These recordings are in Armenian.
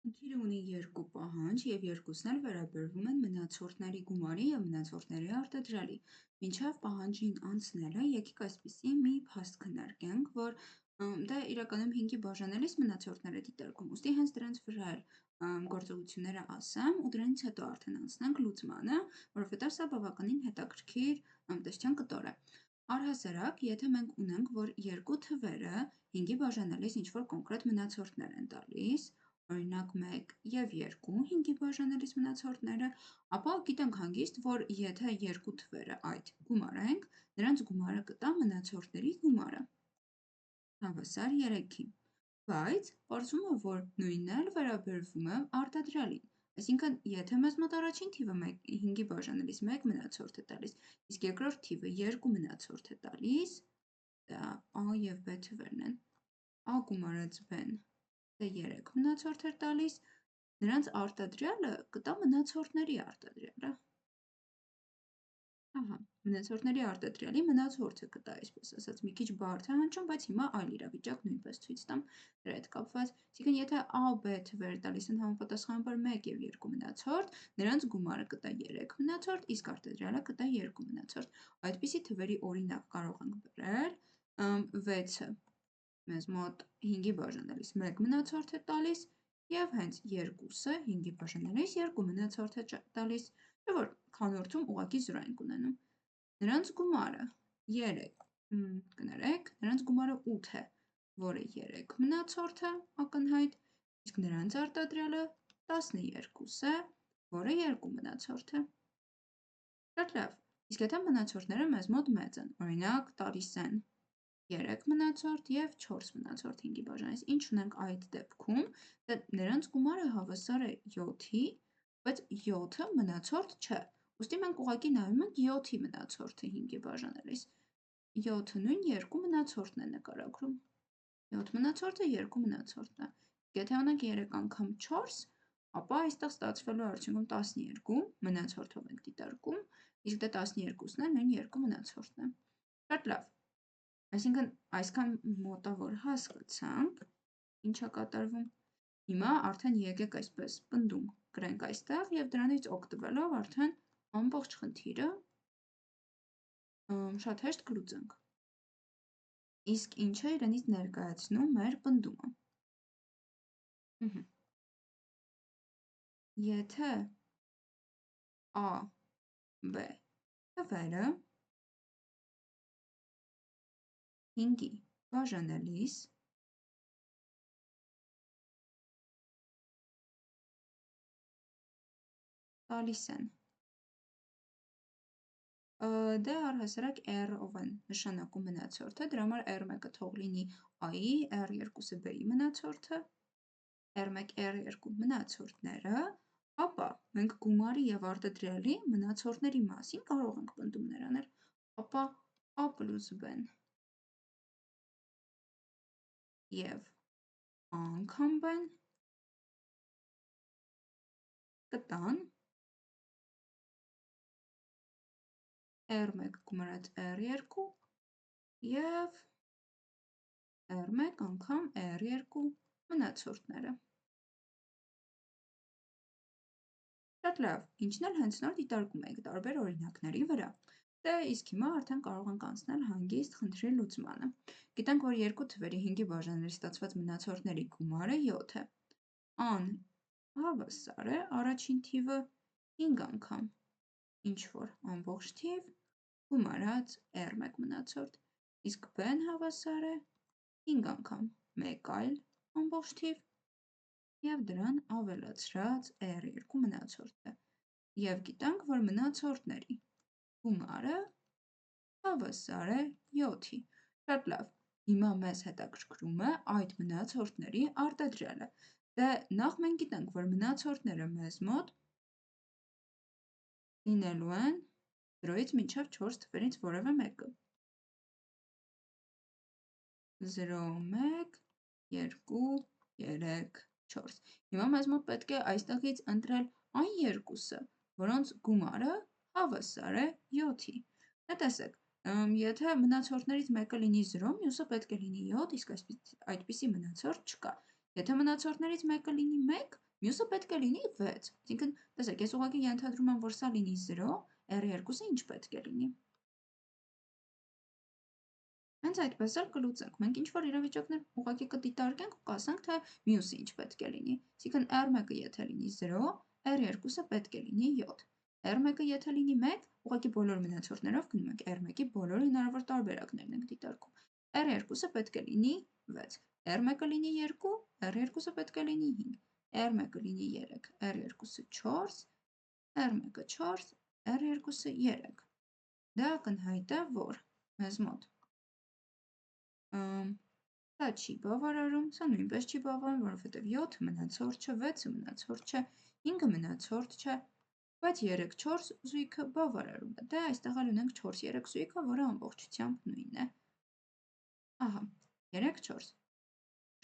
Խնդիրը ունի երկու պահանջ և երկուսն էլ վերաբերվում են մնացորդների գումարի և մնացորդների արտադրյալի։ Մինչև պահանջին անցնելը եկեք այսպիսի մի փաստ քննարկենք, որ դա իրականում 5-ի բաժանելիս մնացորդներ է դիտարկում, ուստի հենց դրանց վրա էլ գործողությունները ասեմ ու դրանից հետո արդեն անցնենք լուծմանը, որովհետև սա բավականին հետաքրքիր տեսչության կտոր է։ Առհասարակ, եթե մենք ունենք, որ երկու թվերը 5-ի բաժանելիս ինչ-որ կոնկրետ մնացորդներ են տալիս, օրինակ 1 և 2 5-ի բաժանելիս մնացորդները, ապա գիտենք հանգիստ, որ եթե երկու թվերը այդ գումարենք, նրանց գումարը կտա մնացորդների գումարը հավասար 3-ի, բայց պարզվում է, որ նույնն էլ վերաբերվում է արտադրյալին, այսինքն եթե մեզ մոտ առաջին թիվը 5-ի բաժանելիս 1 մնացորդ է տալիս, իսկ երկրորդ թիվը 2 մնացորդ է տալիս, դա A և B թվերն են, A գումարած B-ն 3 մնացորդ էր տալիս, նրանց արտադրյալը կտա մնացորդների արտադրյալը։ Ահա, մնացորդների արտադրյալի մնացորդը կտա, այսպես ասած, մի քիչ բարդ է հնչում, բայց հիմա այլ իրավիճակ նույնպես ցույց տամ դրա հետ կապված։ Այսինքն, եթե A, B թվերը տալիս են համապատասխանաբար 1 և 2 մնացորդ, նրանց գումարը կտա 3 մնացորդ, իսկ արտադրյալը կտա 2 մնացորդ։ Այդպիսի թվերի օրինակ կարող ենք բերել 6-ը մեզ մոտ 5-ի բաժանելիս 1 մնացորդ է տալիս և հենց 2-ը 5-ի բաժանելիս 2 մնացորդ է տալիս, չէ՞ որ խանութում ուղղակի 0 ենք ունենում։ Նրանց գումարը 3, կներեք, նրանց գումարը 8 է, որը 3 մնացորդ է ակնհայտ, իսկ նրանց արտադրյալը 12 է, որը 2 մնացորդ է։ Շատ լավ, իսկ եթե մնացորդները մեզ մոտ մեծ են, օրինակ տալիս են 3 մնացորդ և 4 մնացորդ 5-ի բաժանելիս, ինչ ունենք այդ դեպքում, նրանց գումարը հավասար է 7-ի, բայց 7-ը մնացորդ չէ, ուստի մենք ուղղակի նայում ենք 7-ի մնացորդը 5-ի բաժանելիս, 7-ը նույն 2 մնացորդն է նկարագրում, 7 մնացորդը 2 մնացորդն է, եթե անենք 3 անգամ 4, ապա այստեղ ստացվելու արդյունքում 12 մնացորդով ենք դիտարկում, իսկ դա 12-ն է, նույն 2 մնացորդն է։ Շատ լավ, այսինքն այսքան մոտավոր հասկացանք, ինչ է կատարվում։ Հիմա արդեն եկեք այսպես պնդում գրենք այստեղ և դրանից օգտվելով արդեն ամբողջ խնդիրը շատ հեշտ կլուծենք։ Իսկ ինչ է իրենից ներկայացնում մեր պնդումը։ Եթե A, B թվերը 5-ի բաժանելիս տալիս են, դե առհասարակ R-ով են նշանակում մնացորդը, դրա համար R1-ը թող լինի A-ի, R2-ը B-ի մնացորդը, R1, R2 մնացորդները, ապա մենք գումարի և արտադրյալի մնացորդների մասին կարող ենք պնդումներ անել, ապա A պլյուս B-ն և A անգամ B-ն կտան R1 գումարած R2 և R1 անգամ R2 մնացորդները։ Շատ լավ, ինչն էլ հենց նոր դիտարկում ենք տարբեր օրինակների վրա։ Դե իսկ հիմա արդեն կարող ենք անցնել հանգիստ խնդրի լուծմանը։ Գիտենք, որ երկու թվերի 5-ի բաժանելիս ստացված մնացորդների գումարը 7 է։ A-ն հավասար է առաջին թիվը 5 անգամ ինչ-որ ամբողջ թիվ գումարած R1 մնացորդ, իսկ B-ն հավասար է 5 անգամ մեկ այլ ամբողջ թիվ և դրան ավելացրած R2 մնացորդը, և գիտենք, որ մնացորդների գումարը հավասար է 7-ի։ Շատ լավ, հիմա մեզ հետաքրքրում է այդ մնացորդների արտադրյալը։ Դե նախ մենք գիտենք, որ մնացորդները մեզ մոտ լինելու են 0-ից մինչև 4 թվերից որևէ մեկը։ 0, 1, 2, 3, 4։ Հիմա մեզ մոտ պետք է այստեղից ընտրել այն երկուսը, որոնց գումարը հավասար է 7-ի։ Դե տեսեք, եթե մնացորդներից մեկը լինի 0, մյուսը պետք է լինի 7, իսկ այդպիսի մնացորդ չկա։ Եթե մնացորդներից մեկը լինի 1, մյուսը պետք է լինի 6, այսինքն տեսեք, ես ուղղակի ենթադրում եմ, որ սա լինի 0, R2-ը ինչ պետք է լինի։ Հենց այդպես էլ կլուծենք, մենք ինչ-որ իրավիճակներ ուղղակի կդիտարկենք ու կասենք, թե մյուսը ինչ պետք է լինի, այսինքն R1-ը եթե լինի 0, R2-ը պետք է լինի 7, R1-ը եթե լինի 1, ուղղակի բոլոր մնացորդներով գնում ենք R1-ի բոլոր հնարավոր տարբերակներն ենք դիտարկում, R2-ը պետք է լինի 6, R1-ը լինի 2, R2-ը պետք է լինի 5, R1-ը լինի 3, R2-ը 4, R1-ը 4, R2-ը 3, դա ակնհայտ է, որ մեզ մոտ սա չի բավարարում, սա նույնպես չի բավարարում, որովհետև 7 մնացորդ չէ, 6 մնացորդ չէ, 5 մնացորդ չէ, բայց 3-4 զույգը բավարարում է։ Դե այստեղ էլ ունենք 4-3 զույգը, որը ամբողջությամբ նույնն է։ Ահա, 3-4։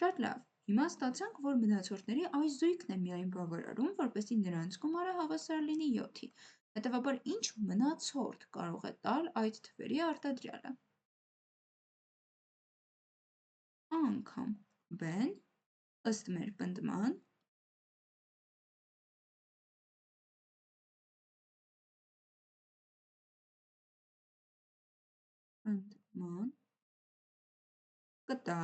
Շատ լավ։ Հիմա ստացանք, որ մնացորդների այս զույգն է միայն բավարարում, որպեսզի նրանց գումարը հավասար լինի 7-ի։ Հետևաբար ինչ մնացորդ կարող է տալ այդ թվերի արտադրյալը։ Անգամ B-ն ըստ մեր պնդման կտա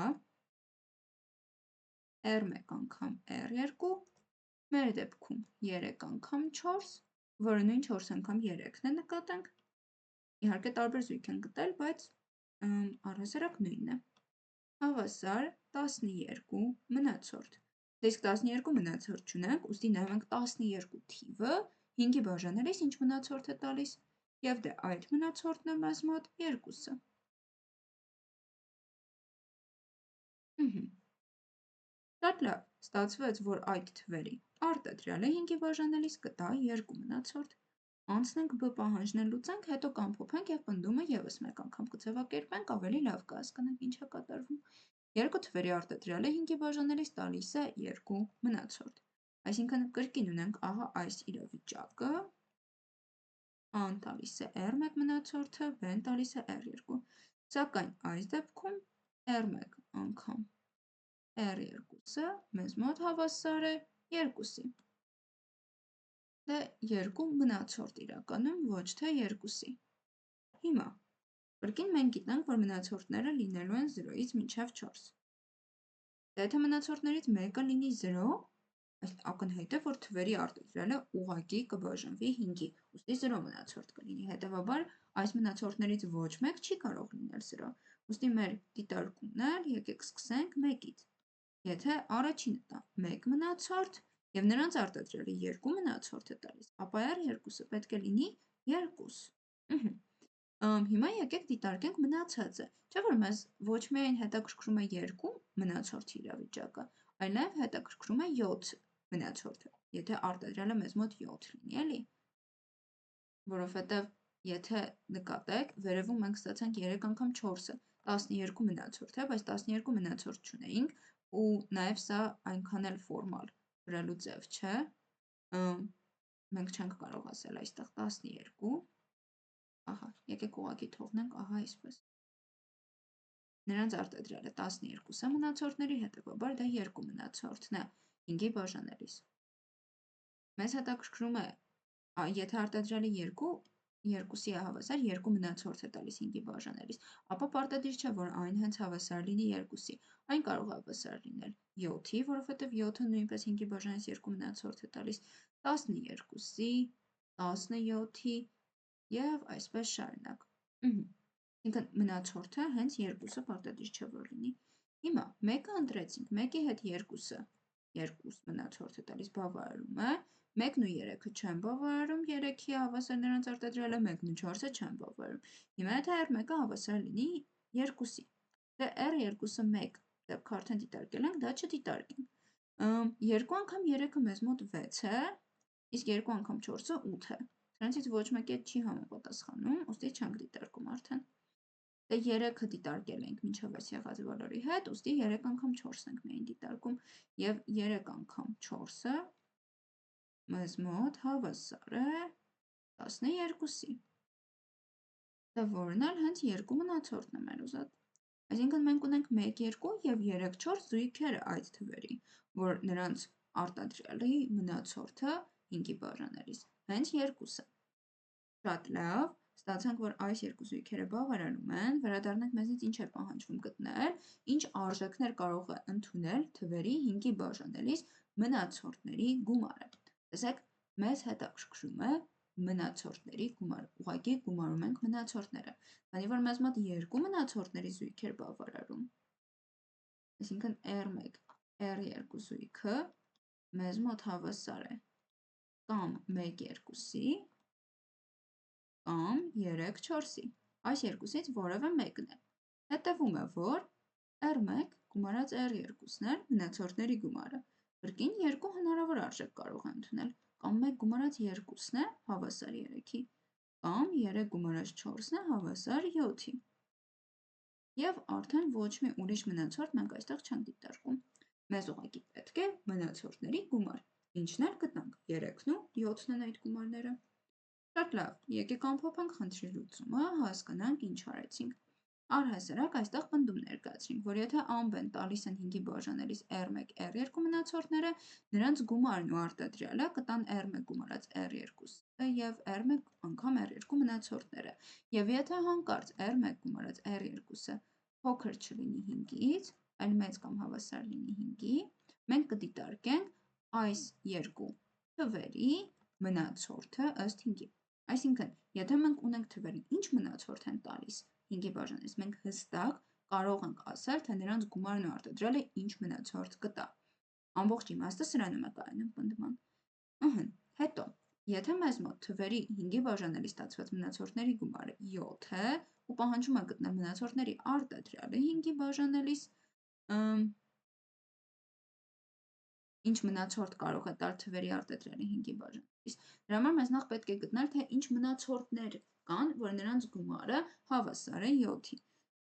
R1 անգամ R2, մեր դեպքում 3 անգամ 4, որը նույն 4 անգամ 3-ն է նկատենք, իհարկե տարբեր զույգ են գտել, բայց առհասարակ նույնն է, հավասար 12 մնացորդ, իսկ 12 մնացորդ չունենք, ուստի նայենք 12 թիվը 5-ի բաժանելիս ինչ մնացորդ է տալիս, և դե այդ մնացորդն է մեզ մոտ 2-ը։ Շատ լավ, ստացվեց, որ այդ թվերի արտադրյալը 5-ի բաժանելիս կտա 2 մնացորդ։ Անցնենք B պահանջն լուծենք, հետո կամփոփենք և պնդումը ևս մեկ անգամ կձևակերպենք, ավելի լավ կհասկանանք ինչ է կատարվում։ Երկու թվերի արտադրյալը 5-ի բաժանելիս տալիս է 2 մնացորդ։ Այսինքն կրկին ունենք ահա այս իրավիճակը, A-ն տալիս է R1 մնացորդը, B-ն տալիս է R2, սակայն այս դեպքում R1 անգամ R2-ը մեզ մոտ հավասար է 2-ի։ Դե 2 մնացորդ իրականում, ոչ թե 2-ի։ Հիմա, կրկին մենք գիտենք, որ մնացորդները լինելու են 0-ից մինչև 4։ Դե եթե մնացորդներից մեկը լինի 0, ակնհայտ է, որ թվերի արտադրյալը ուղղակի կբաժանվի 5-ի, ուստի 0 մնացորդ կլինի, հետևաբար այս մնացորդներից ոչ մեկ չի կարող լինել 0, ուստի մեր դիտարկումն էլ եկեք սկսենք 1-ից։ Եթե առաջինը տա 1 մնացորդ և նրանց արտադրյալը 2 մնացորդ է տալիս, ապա R2-ը պետք է լինի 2։ Հիմա եկեք դիտարկենք մնացածը, չէ՞ որ մեզ ոչ միայն հետաքրքրում է 2 մնացորդի իրավիճակը, այլև հետաքրքրում է 7 մնացորդը, եթե արտադրյալը մեզ մոտ 7 լինի, էլի։ Որովհետև եթե նկատեք, վերևում մենք ստացանք 3 անգամ 4-ը, 12 մնացորդ է, բայց 12 մնացորդ չունեինք, ու նաև սա այնքան էլ ֆորմալ գրելու ձև չէ, մենք չենք կարող ասել այստեղ 12, ահա, եկեք ուղղակի թողնենք ահա այսպես։ Նրանց արտադրյալը 12 է մնացորդների, հետևաբար դա 2 մնացորդն է 5-ի բաժանելիս։ Մեզ հետաքրքրում է, եթե արտադրյալը 2-ի է հավասար, 2 մնացորդ է տալիս 5-ի բաժանելիս, ապա պարտադիր չէ, որ այն հենց հավասար լինի 2-ի, այն կարող է հավասար լինել 7-ի, որովհետև 7-ը նույնպես 5-ի բաժանելիս 2 մնացորդ է տալիս 12-ի, 17-ի և այսպես շարունակ։ Ինքն մնացորդը հենց 2-ը պարտադիր չէ, որ լինի։ Հիմա 1-ը ընտրեցինք, 1-ի հետ 2-ը 2 մնացորդ է տալիս, բավարարում է, 1-ն ու 3-ը չեն բավարարում, 3-ի հավասար նրանց արտադրյալը 1-ն ու 4-ը չեն բավարարում։ Հիմա եթե R1-ը հավասար լինի 2-ի, դե R2-ը 1 դեպքը արդեն դիտարկել ենք, դա չդիտարկենք։ 2 անգամ 3-ը մեզ մոտ 6 է, իսկ 2 անգամ 4-ը 8 է։ Սրանցից ոչ մեկի հետ չի համապատասխանում, ուստի չենք դիտարկում արդեն։ Դե 3-ը դիտարկել ենք մինչև այս եղած բոլորի հետ, ուստի 3 անգամ 4 ենք միայն դիտարկում, և 3 անգամ 4-ը մեզ մոտ հավասար է 12-ի։ Դե որն էլ հենց 2 մնացորդն է մեր ուզած։ Այսինքն մենք ունենք 1, 2 և 3, 4 զույգերը այդ թվերի, որ նրանց արտադրյալի մնացորդը 5-ի բաժանելիս, հենց 2-ը։ Շատ լավ, ստացանք, որ այս երկու զույգերը բավարարում են, վերադառնանք մեզնից ինչ է պահանջվում գտնել, ինչ արժեքներ կարող է ընդունել թվերի 5-ի բաժանելիս մնացորդների գումարը։ Տեսեք, մեզ հետաքրքրում է մնացորդների գումարը, ուղղակի գումարում ենք մնացորդները, քանի որ մեզ մոտ երկու մնացորդների զույգ էր բավարարում, այսինքն R1, R2 զույգը մեզ մոտ հավասար է կամ 1, 2-ի կամ 3, 4-ի, այս երկուսից որևէ մեկն է, հետևում է, որ R1 գումարած R2-ն է մնացորդների գումարը, կրկին երկու հնարավոր արժեք կարող է ընդունել, կամ 1 գումարած 2-ն է հավասար 3-ի, կամ 3 գումարած 4-ն է հավասար 7-ի։ Եվ արդեն ոչ մի ուրիշ մնացորդ մենք այստեղ չենք դիտարկում։ Մեզ ուղղակի պետք է մնացորդների գումար, ինչն էլ գտանք, 3-ն ու 7-ն են այդ գումարները։ Շատ լավ, եկեք ամփոփենք խնդրի լուծումը, հասկանանք ինչ արեցինք։ Առհասարակ այստեղ պնդում ներկայացրինք, որ եթե ամբեն տալիս են 5-ի բաժանելիս R1, R2 մնացորդները, նրանց գումարն ու արտադրյալը կտան R1 գումարած R2 և R1 անգամ R2 մնացորդները։ Եվ եթե հանկարծ R1 գումարած R2-ը փոքր չլինի 5-ից, այլ մեծ կամ հավասար լինի 5-ի, մենք կդիտարկենք այս երկու թվերի մնացորդը ըստ 5-ի։ Այսինքն, եթե մենք ունենք թվերի ինչ մնացորդ են տալիս 5-ի բաժանելիս, մենք հստակ կարող ենք ասել, թե նրանց գումարն ու արտադրյալը ինչ մնացորդ կտա։ Ամբողջ իմաստը սրանում է կայանում պնդման։ Հետո, եթե մեզ մոտ թվերի 5-ի բաժանելիս ստացված մնացորդների գումարը 7 է ու պահանջում է գտնել մնացորդների արտադրյալը 5-ի բաժանելիս, ինչ մնացորդ կարող է տալ թվերի արտադրյալը 5-ի բաժանելիս։ Դրա համար մեզ նախ պետք է գտնել, թե ինչ մնացորդներ կան, որ նրանց գումարը հավասար է 7-ի։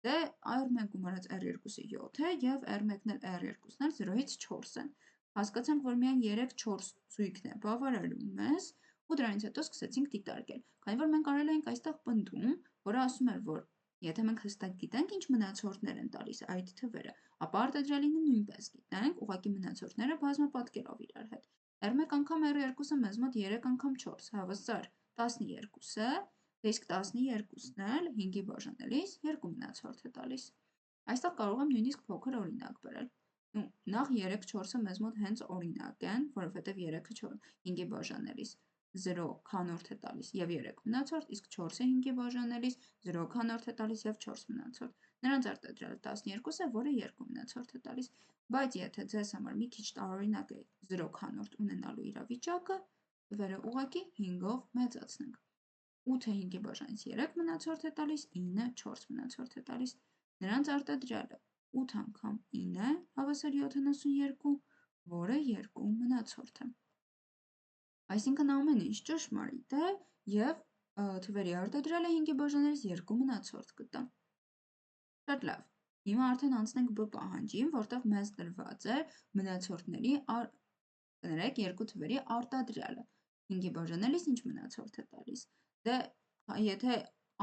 Դե R1 գումարած R2-ը 7 է և R1-ն էլ R2-ն էլ 0-ից 4 են։ Հասկացանք, որ միայն 3-4 զույգն է բավարարում մեզ ու դրանից հետո սկսեցինք դիտարկել։ Քանի որ մենք արել էինք այստեղ պնդում, որը ասում էր, որ եթե մենք հստակ գիտենք ինչ մնացորդներ են տալիս այդ թվերը, ապա արտադրյալինը նույնպես գիտենք, ուղղակի մնացորդները բազմապատկերով իրար հետ։ R1 անգամ R2-ը մեզ մոտ 3 անգամ 4 հավասար 12 է, իսկ 12-ն էլ 5-ի բաժանելիս 2 մնացորդ է տալիս։ Այստեղ կարող եմ նույնիսկ փոքր օրինակ բերել։ Նախ 3-4-ը մեզ մոտ հենց օրինակ են, որովհետև 3-ը 5-ի բաժանելիս 0 քանորդ է տալիս և 3 մնացորդ, իսկ 4-ը 5-ի բաժանելիս 0 քանորդ է տալիս և 4 մնացորդ։ Նրանց արտադրյալը 12 է, որը 2 մնացորդ է տալիս, բայց եթե ձեզ համար մի քիչ տարօրինակ է 0 քանորդ ունենալու իրավիճակը, թվերը ուղղակի 5-ով մեծացնենք։ 8-ը 5-ի բաժանից 3 մնացորդ է տալիս, 9-ը 4 մնացորդ է տալիս։ Նրանց արտադրյալը 8 անգամ 9 է, հավասար 72, որը 2 մնացորդ է։ Այսինքն ամեն ինչ ճշմարիտ է և թվերի արտադրյալը 5-ի բաժանելիս 2 մնացորդ կտա։ Շատ լավ, հիմա արդեն անցնենք B պահանջին, որտեղ մեզ տրված է մնացորդների երկու թվերի արտադրյալը։ 5-ի բաժանելիս ինչ մնացորդ է տալիս։ Դե եթե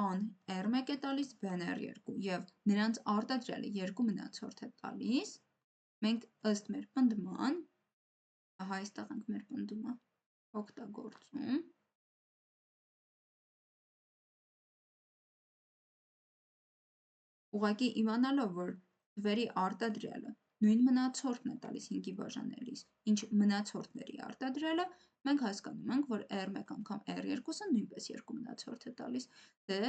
A-ն R1 է տալիս, B-ն R2 և նրանց արտադրյալը 2 մնացորդ է տալիս, մենք ըստ մեր պնդման, ահա այստեղ ենք մեր պնդումը օգտագործում, ուղղակի իմանալով, որ թվերի արտադրյալը նույն մնացորդն է տալիս 5-ի բաժանելիս, ինչ մնացորդների արտադրյալը, մենք հասկանում ենք, որ R1 անգամ R2-ը նույնպես 2 մնացորդ է տալիս, դե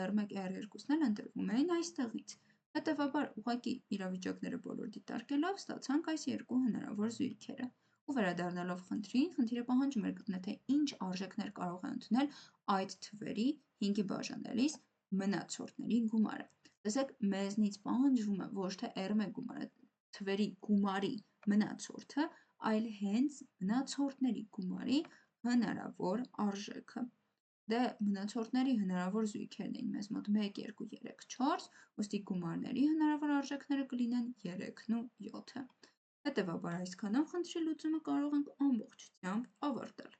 R1, R2-ն էլ ընտրվում էին այստեղից։ Հետևաբար ուղղակի իրավիճակները բոլոր դիտարկելով ստացանք այս երկու հնարավոր զույգերը։ Ու վերադառնալով խնդրին, խնդիրը պահանջում էր գտնել, թե ինչ արժեքներ կարող է ընդունել այդ թվերի 5-ի բաժանելիս մնացորդների գումարը։ Տեսեք, մեզնից պահանջվում է ոչ թե R1 գումարը թվերի գումարի մնացորդը, այլ հենց մնացորդների գումարի հնարավոր արժեքը։ Դե մնացորդների հնարավոր զույգերն էին մեզ մոտ 1, 2, 3, 4, ուստի գումարների հնարավոր արժեքները կլինեն 3-ն ու 7-ը։ Հետևաբար այսքանով խնդրի լուծումը կարող ենք ամբողջությամբ ավարտել։